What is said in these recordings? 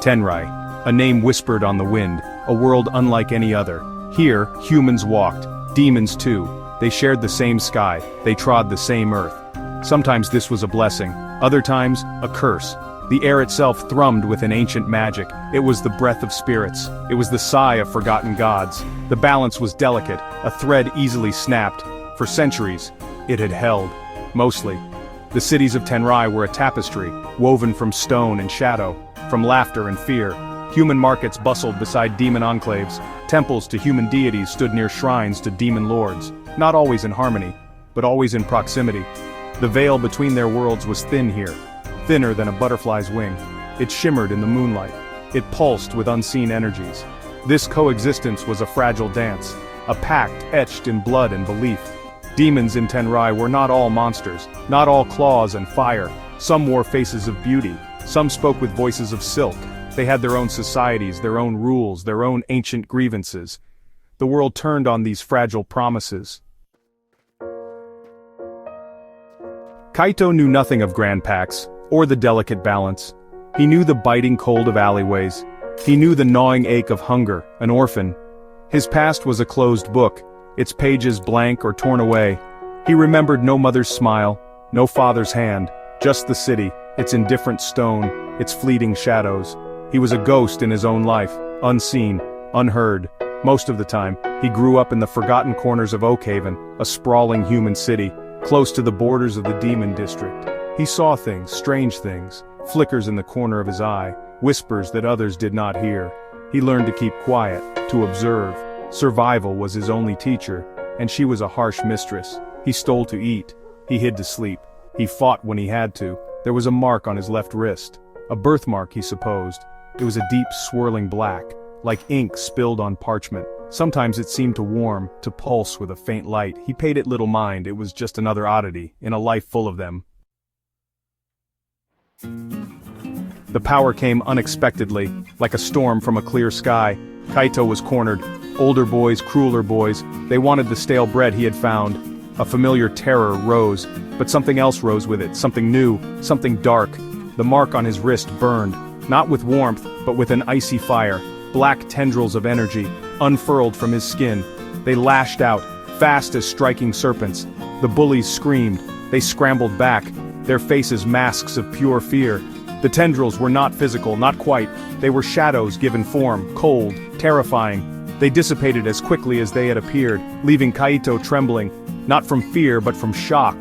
Tenrai, a name whispered on the wind, a world unlike any other. Here, humans walked, demons too. They shared the same sky, they trod the same earth. Sometimes this was a blessing, other times, a curse. The air itself thrummed with an ancient magic. It was the breath of spirits. It was the sigh of forgotten gods. The balance was delicate, a thread easily snapped. For centuries, it had held. Mostly. The cities of Tenrai were a tapestry, woven from stone and shadow, from laughter and fear. Human markets bustled beside demon enclaves. Temples to human deities stood near shrines to demon lords, not always in harmony, but always in proximity. The veil between their worlds was thin here, thinner than a butterfly's wing. It shimmered in the moonlight. It pulsed with unseen energies. This coexistence was a fragile dance, a pact etched in blood and belief. Demons in Tenrai were not all monsters, not all claws and fire. Some wore faces of beauty, some spoke with voices of silk. They had their own societies, their own rules, their own ancient grievances. The world turned on these fragile promises. Kaito knew nothing of grand pacts, or the delicate balance. He knew the biting cold of alleyways. He knew the gnawing ache of hunger, an orphan. His past was a closed book, its pages blank or torn away. He remembered no mother's smile, no father's hand, just the city, its indifferent stone, its fleeting shadows. He was a ghost in his own life, unseen, unheard. Most of the time, he grew up in the forgotten corners of Oakhaven, a sprawling human city, close to the borders of the demon district. He saw things, strange things, flickers in the corner of his eye, whispers that others did not hear. He learned to keep quiet, to observe. Survival was his only teacher, and she was a harsh mistress. He stole to eat. He hid to sleep. He fought when he had to. There was a mark on his left wrist. A birthmark, he supposed. It was a deep swirling black, like ink spilled on parchment. Sometimes it seemed to warm, to pulse with a faint light. He paid it little mind, it was just another oddity, in a life full of them. The power came unexpectedly, like a storm from a clear sky. Kaito was cornered. Older boys, crueler boys, they wanted the stale bread he had found. A familiar terror rose, but something else rose with it, something new, something dark. The mark on his wrist burned, not with warmth, but with an icy fire. Black tendrils of energy, unfurled from his skin. They lashed out, fast as striking serpents. The bullies screamed. They scrambled back, their faces masks of pure fear. The tendrils were not physical, not quite. They were shadows given form, cold, terrifying. They dissipated as quickly as they had appeared, leaving Kaito trembling, not from fear but from shock.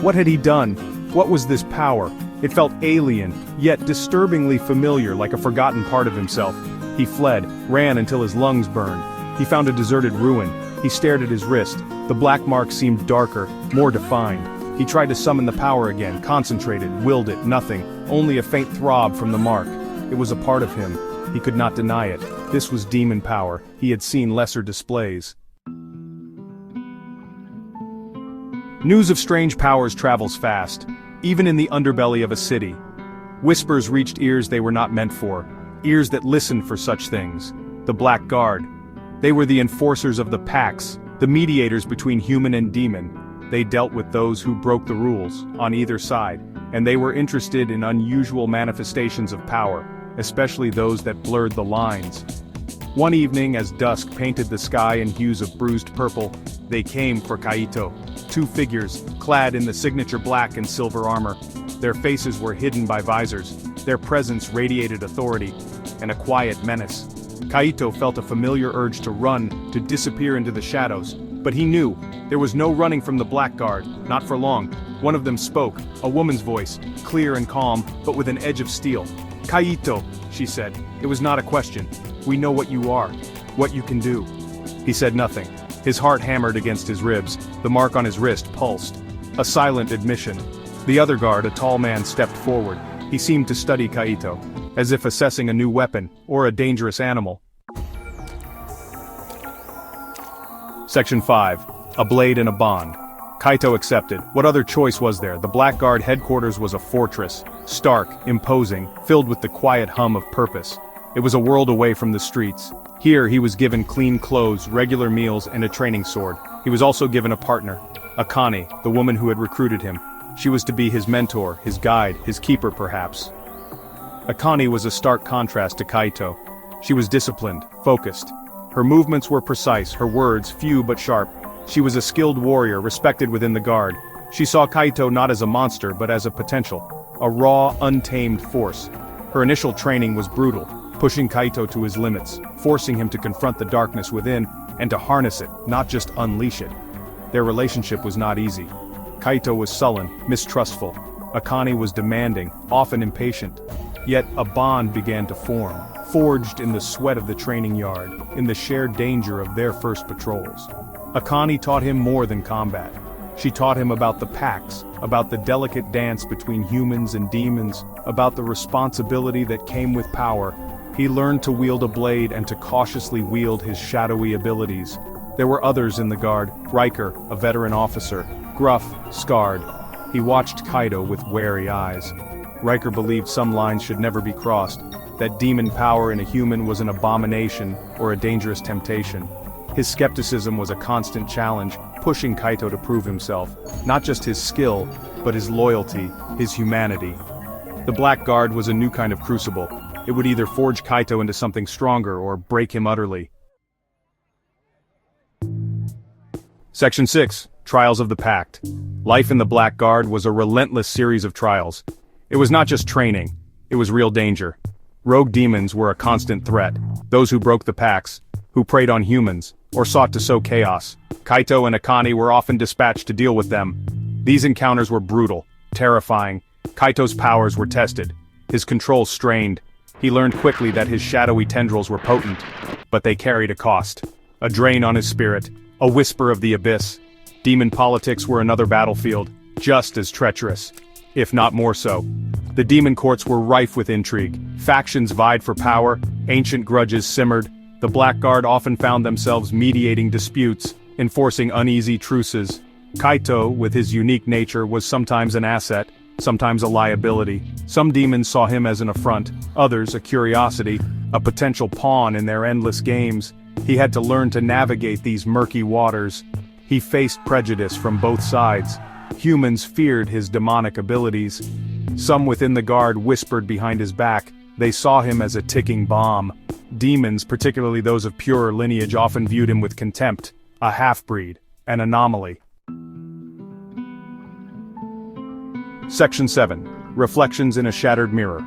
What had he done? What was this power? It felt alien, yet disturbingly familiar, like a forgotten part of himself. He fled, ran until his lungs burned. He found a deserted ruin. He stared at his wrist. The black mark seemed darker, more defined. He tried to summon the power again, concentrated, willed it, nothing. Only a faint throb from the mark. It was a part of him. He could not deny it. This was demon power. He had seen lesser displays. News of strange powers travels fast, even in the underbelly of a city. Whispers reached ears they were not meant for, ears that listened for such things. The Black Guard. They were the enforcers of the pacts, the mediators between human and demon. They dealt with those who broke the rules, on either side, and they were interested in unusual manifestations of power, especially those that blurred the lines. One evening, as dusk painted the sky in hues of bruised purple, they came for Kaito. Two figures, clad in the signature black and silver armor. Their faces were hidden by visors. Their presence radiated authority, and a quiet menace. Kaito felt a familiar urge to run, to disappear into the shadows. But he knew, there was no running from the Black Guard, not for long. One of them spoke, a woman's voice, clear and calm, but with an edge of steel. "Kaito," she said. It was not a question. "We know what you are, what you can do." He said nothing. His heart hammered against his ribs. The mark on his wrist pulsed. A silent admission. The other guard, a tall man, stepped forward. He seemed to study Kaito, as if assessing a new weapon, or a dangerous animal. Section 5. A blade and a bond. Kaito accepted. What other choice was there? The Black Guard headquarters was a fortress. Stark, imposing, filled with the quiet hum of purpose. It was a world away from the streets. Here he was given clean clothes, regular meals, and a training sword. He was also given a partner. Akane, the woman who had recruited him. She was to be his mentor, his guide, his keeper perhaps. Akane was a stark contrast to Kaito. She was disciplined, focused. Her movements were precise, her words few but sharp. She was a skilled warrior, respected within the guard. She saw Kaito not as a monster but as a potential, a raw, untamed force. Her initial training was brutal, pushing Kaito to his limits, forcing him to confront the darkness within and to harness it, not just unleash it. Their relationship was not easy. Kaito was sullen, mistrustful. Akane was demanding, often impatient. Yet a bond began to form, forged in the sweat of the training yard, in the shared danger of their first patrols. Akane taught him more than combat. She taught him about the pacts, about the delicate dance between humans and demons, about the responsibility that came with power. He learned to wield a blade and to cautiously wield his shadowy abilities. There were others in the guard, Riker, a veteran officer, gruff, scarred. He watched Kaito with wary eyes. Riker believed some lines should never be crossed, that demon power in a human was an abomination or a dangerous temptation. His skepticism was a constant challenge, pushing Kaito to prove himself, not just his skill, but his loyalty, his humanity. The Black Guard was a new kind of crucible. It would either forge Kaito into something stronger or break him utterly. Section 6. Trials of the Pact. Life in the Black Guard was a relentless series of trials. It was not just training, it was real danger. Rogue demons were a constant threat, those who broke the pacts, who preyed on humans, or sought to sow chaos. Kaito and Akane were often dispatched to deal with them. These encounters were brutal, terrifying. Kaito's powers were tested, his control strained. He learned quickly that his shadowy tendrils were potent, but they carried a cost. A drain on his spirit, a whisper of the abyss. Demon politics were another battlefield, just as treacherous, if not more so. The demon courts were rife with intrigue. Factions vied for power, ancient grudges simmered. The Black Guard often found themselves mediating disputes, enforcing uneasy truces. Kaito, with his unique nature, was sometimes an asset, sometimes a liability. Some demons saw him as an affront, others a curiosity, a potential pawn in their endless games. He had to learn to navigate these murky waters. He faced prejudice from both sides. Humans feared his demonic abilities. Some within the guard whispered behind his back. They saw him as a ticking bomb. Demons, particularly those of purer lineage, often viewed him with contempt, a half-breed, an anomaly. Section 7. Reflections in a Shattered Mirror.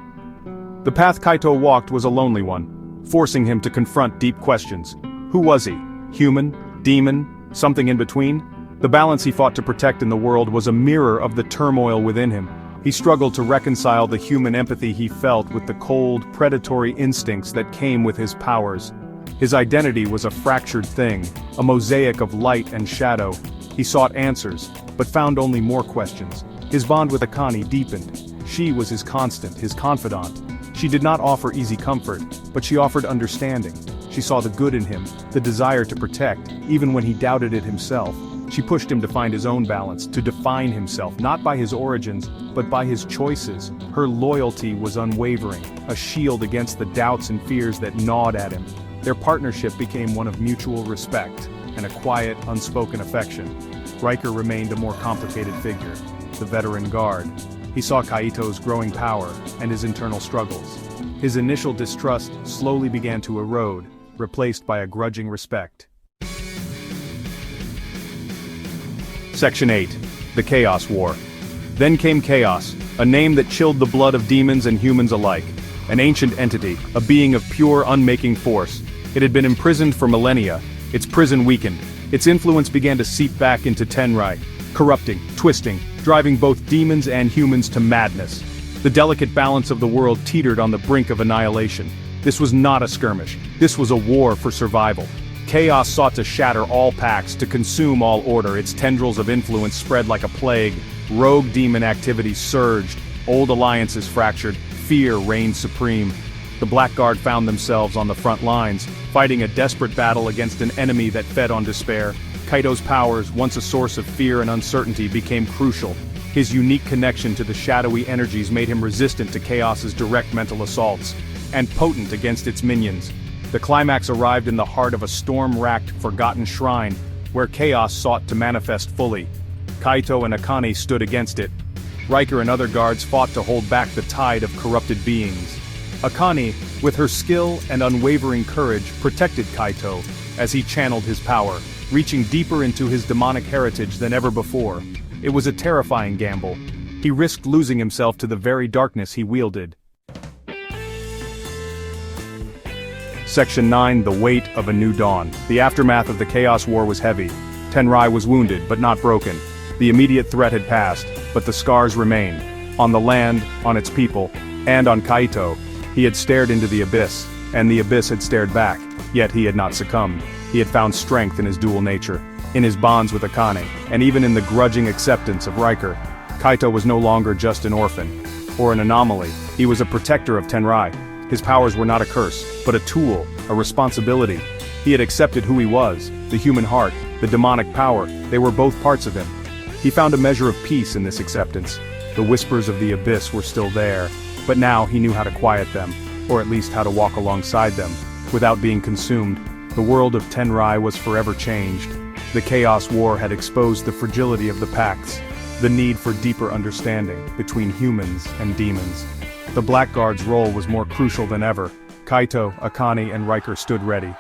The path Kaito walked was a lonely one, forcing him to confront deep questions. Who was he? Human? Demon? Something in between? The balance he fought to protect in the world was a mirror of the turmoil within him. He struggled to reconcile the human empathy he felt with the cold, predatory instincts that came with his powers. His identity was a fractured thing, a mosaic of light and shadow. He sought answers, but found only more questions. His bond with Akane deepened. She was his constant, his confidant. She did not offer easy comfort, but she offered understanding. She saw the good in him, the desire to protect, even when he doubted it himself. She pushed him to find his own balance, to define himself, not by his origins, but by his choices. Her loyalty was unwavering, a shield against the doubts and fears that gnawed at him. Their partnership became one of mutual respect, and a quiet, unspoken affection. Riker remained a more complicated figure, the veteran guard. He saw Kaito's growing power and his internal struggles. His initial distrust slowly began to erode, replaced by a grudging respect. Section 8. The Khaos War. Then came Khaos, a name that chilled the blood of demons and humans alike. An ancient entity, a being of pure unmaking force. It had been imprisoned for millennia. Its prison weakened. Its influence began to seep back into Tenrai, corrupting, twisting, driving both demons and humans to madness. The delicate balance of the world teetered on the brink of annihilation. This was not a skirmish. This was a war for survival. Khaos sought to shatter all pacts, to consume all order. Its tendrils of influence spread like a plague. Rogue demon activity surged. Old alliances fractured. Fear reigned supreme. The Black Guard found themselves on the front lines, fighting a desperate battle against an enemy that fed on despair. Kaito's powers, once a source of fear and uncertainty, became crucial. His unique connection to the shadowy energies made him resistant to Khaos's direct mental assaults, and potent against its minions. The climax arrived in the heart of a storm-racked, forgotten shrine, where Khaos sought to manifest fully. Kaito and Akane stood against it. Riker and other guards fought to hold back the tide of corrupted beings. Akane, with her skill and unwavering courage, protected Kaito as he channeled his power, reaching deeper into his demonic heritage than ever before. It was a terrifying gamble. He risked losing himself to the very darkness he wielded. Section 9: The Weight of a New Dawn. The aftermath of the Khaos War was heavy. Tenrai was wounded, but not broken. The immediate threat had passed, but the scars remained. On the land, on its people, and on Kaito, he had stared into the abyss, and the abyss had stared back, yet he had not succumbed. He had found strength in his dual nature, in his bonds with Akane, and even in the grudging acceptance of Riker. Kaito was no longer just an orphan, or an anomaly. He was a protector of Tenrai. His powers were not a curse, but a tool, a responsibility. He had accepted who he was, the human heart, the demonic power. They were both parts of him. He found a measure of peace in this acceptance. The whispers of the abyss were still there, but now he knew how to quiet them, or at least how to walk alongside them, without being consumed. The world of Tenrai was forever changed. The Khaos War had exposed the fragility of the pacts, the need for deeper understanding between humans and demons. The Blackguard's role was more crucial than ever. Kaito, Akane, and Riker stood ready,